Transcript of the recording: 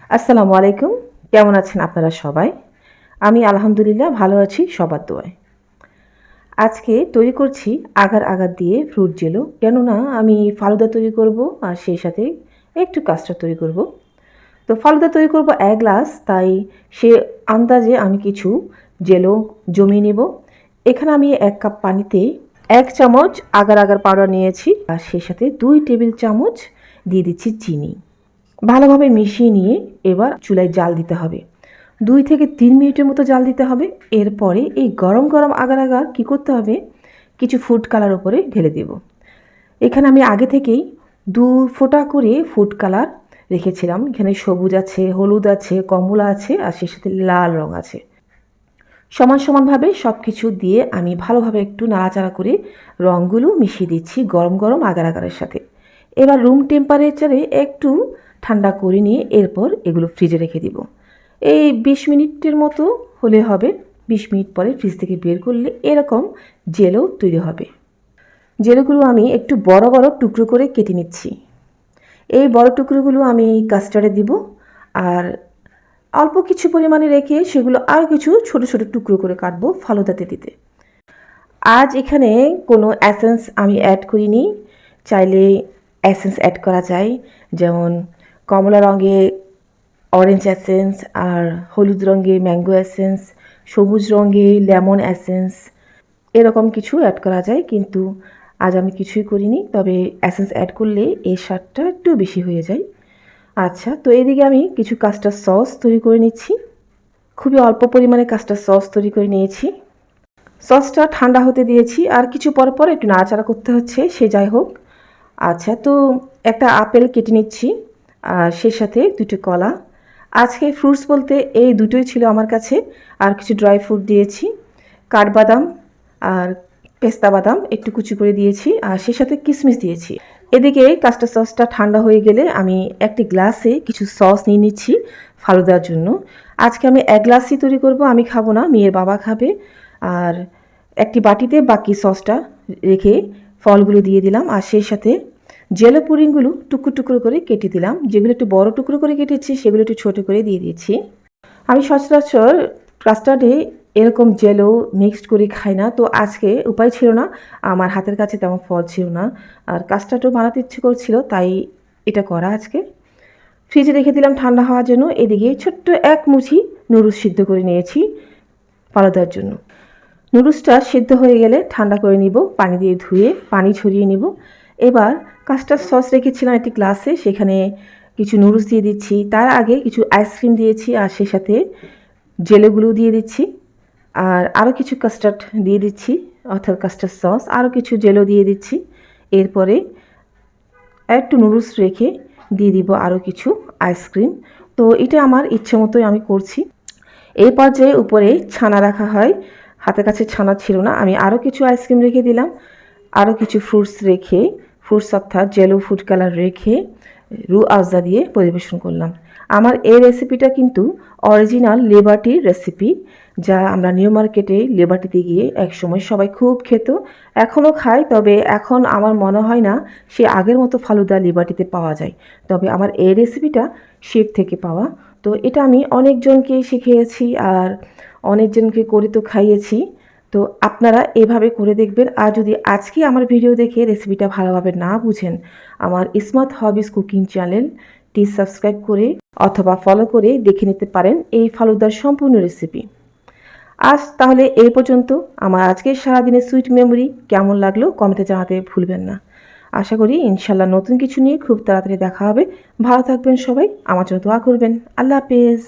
আসসালামু আলাইকুম। কেমন আছেন আপনারা সবাই? আমি আলহামদুলিল্লাহ ভালো আছি সবার দোয়ায়। আজকে তৈরি করছি আগার আগার দিয়ে ফ্রুট জেলো। কেননা আমি ফালুদা তৈরি করব আর সেই সাথে একটু কাস্টার্ড তৈরি করব। তো ফালুদা তৈরি করব ১ গ্লাস, তাই সে আন্দাজে আমি কিছু জেলো জমিয়ে নেব। এখানে আমি ১ কাপ পানিতে ১ চামচ আগার আগার পাউডার নিয়েছি আর সেই সাথে ২ টেবিল চামচ দিয়ে দিচ্ছি চিনি। ভালোভাবে মিশিয়ে নিয়ে এবার চুলায় জাল দিতে হবে। ২ থেকে ৩ মিনিটের মতো জাল দিতে হবে। এরপরে এই গরম গরম আগার আগার কী করতে হবে, কিছু ফুড কালার ওপরে ঢেলে দেব। এখানে আমি আগে থেকেই ২ ফোঁটা করে ফুড কালার রেখেছিলাম। এখানে সবুজ আছে, হলুদ আছে, কমলা আছে আর সেই সাথে লাল রং আছে। সমান সমানভাবে সব কিছু দিয়ে আমি ভালোভাবে একটু নাড়াচাড়া করে রঙগুলো মিশিয়ে দিচ্ছি গরম গরম আগার আগারের সাথে। এবার রুম টেম্পারেচারে একটু ঠান্ডা করে নিয়ে এরপর এগুলো ফ্রিজে রেখে দিব। এই ২০ মিনিটের মতো হলে হবে। ২০ মিনিট পরে ফ্রিজ থেকে বের করলে এরকম জেলো তৈরি হবে। জেলোগুলো আমি একটু বড় বড় টুকরো করে কেটে নিচ্ছি। এই বড় টুকরোগুলো আমি কাস্টার্ডে দিব আর অল্প কিছু পরিমাণে রেখে সেগুলো আরও কিছু ছোট ছোট টুকরো করে কাটবো ফালুদাতে দিতে। আজ এখানে কোনো এসেন্স আমি অ্যাড করিনি। চাইলে এসেন্স অ্যাড করা যায়, যেমন কমলা রঙে অরেঞ্জ এসেন্স আর হলুদ রঙে ম্যাঙ্গো এসেন্স, সবুজ রঙে লেমন এসেন্স, এরকম কিছু অ্যাড করা যায়, কিন্তু আজ আমি কিছুই করিনি। তবে এসেন্স অ্যাড করলে এই স্বাদটা একটু বেশি হয়ে যায়। আচ্ছা, তো এদিকে আমি কিছু কাস্টার্ড সস তৈরি করে নিচ্ছি। খুবই অল্প পরিমাণে কাস্টার্ড সস তৈরি করে নিয়েছি। সসটা ঠান্ডা হতে দিয়েছি আর কিছু পর পর একটু নাড়াচাড়া করতে হচ্ছে, সে যাই হোক। আচ্ছা, তো একটা আপেল কেটে নিচ্ছি আর সেই সাথে ২টো কলা। আজকে ফ্রুটস বলতে এই দুটোই ছিল আমার কাছে। আর কিছু ড্রাই ফ্রুট দিয়েছি, কাঠবাদাম আর পেস্তা বাদাম একটু কুচি করে দিয়েছি আর সেই সাথে কিশমিশ দিয়েছি। এদিকে কাস্টার্ড সসটা ঠান্ডা হয়ে গেলে আমি একটি গ্লাসে কিছু সস নিয়ে নিচ্ছি ফালুদার জন্য। আজকে আমি ১ গ্লাসই তৈরি করব, আমি খাবো না, মেয়ের বাবা খাবে। আর একটি বাটিতে বাকি সসটা রেখে ফলগুলো দিয়ে দিলাম আর সেই সাথে জেলো পুডিংগুলো টুকরো টুকরো করে কেটে দিলাম। যেগুলো একটু বড় টুকরো করে কেটেছি সেগুলো একটু ছোটো করে দিয়ে দিয়েছি। আমি সচরাচর কাস্টার্ডে এরকম জেলো মিক্সড করে খাই না, তো আজকে উপায় ছিল না, আমার হাতের কাছে তেমন ফল ছিল না আর কাস্টার্ডও বানাতে ইচ্ছে করছিল, তাই এটা করা আজকে। ফ্রিজে রেখে দিলাম ঠান্ডা হওয়ার জন্য। এদিকে ছোট্ট ১ মুঠি নুডলস সিদ্ধ করে নিয়েছি ফালুদার জন্য। নুডলসটা সিদ্ধ হয়ে গেলে ঠান্ডা করে নিব, পানি দিয়ে ধুয়ে পানি ছড়িয়ে নিব। এবার কাস্টার্ড সস রেখেছিলাম একটি গ্লাসে, সেখানে কিছু নুডলস দিয়ে দিচ্ছি। তার আগে কিছু আইসক্রিম দিয়েছি আর সেই সাথে জেলোগুলো দিয়ে দিচ্ছি আর আরও কিছু কাস্টার্ড দিয়ে দিচ্ছি, অর্থাৎ কাস্টার্ড সস, আরও কিছু জেলো দিয়ে দিচ্ছি। এরপরে একটু নুডলস রেখে দিয়ে দিব আরও কিছু আইসক্রিম। তো এটা আমার ইচ্ছে মতোই আমি করছি। এই পর্যায়ে উপরে ছানা রাখা হয়, হাতের কাছে ছানা ছিল না, আমি আরও কিছু আইসক্রিম রেখে দিলাম, আরও কিছু ফ্রুটস রেখে, ফ্রুটস অর্থাৎ জেলো ফুড কালার রেখে রু আফজা দিয়ে পরিবেশন করলাম। আমার এই রেসিপিটা কিন্তু অরিজিনাল লিবার্টির রেসিপি, যা আমরা নিউ মার্কেটে লিবার্টিতে গিয়ে একসময় সবাই খুব খেত, এখনও খায়। তবে এখন আমার মনে হয় না সে আগের মতো ফালুদা লিবার্টিতে পাওয়া যায়। তবে আমার এই রেসিপিটা শেফ থেকে পাওয়া। তো এটা আমি অনেকজনকে শিখিয়েছি আর অনেকজনকে করে তো খাইয়েছি। তো আপনারা এভাবে করে দেখবেন। আর যদি আজকে আমার ভিডিও দেখে রেসিপিটা ভালোভাবে না বুঝেন, আমার স্মার্ট হবিস কুকিং চ্যানেলটি সাবস্ক্রাইব করে অথবা ফলো করে দেখে নিতে পারেন এই ফালুদার সম্পূর্ণ রেসিপি। আজ তাহলে এই পর্যন্ত। আমার আজকের সারাদিনের সুইট মেমোরি কেমন লাগলো কমেন্টে জানাতে ভুলবেন না। আশা করি ইনশাল্লাহ নতুন কিছু নিয়ে খুব তাড়াতাড়ি দেখা হবে। ভালো থাকবেন সবাই, আমার জন্য দোয়া করবেন। আল্লাহ হাফেজ।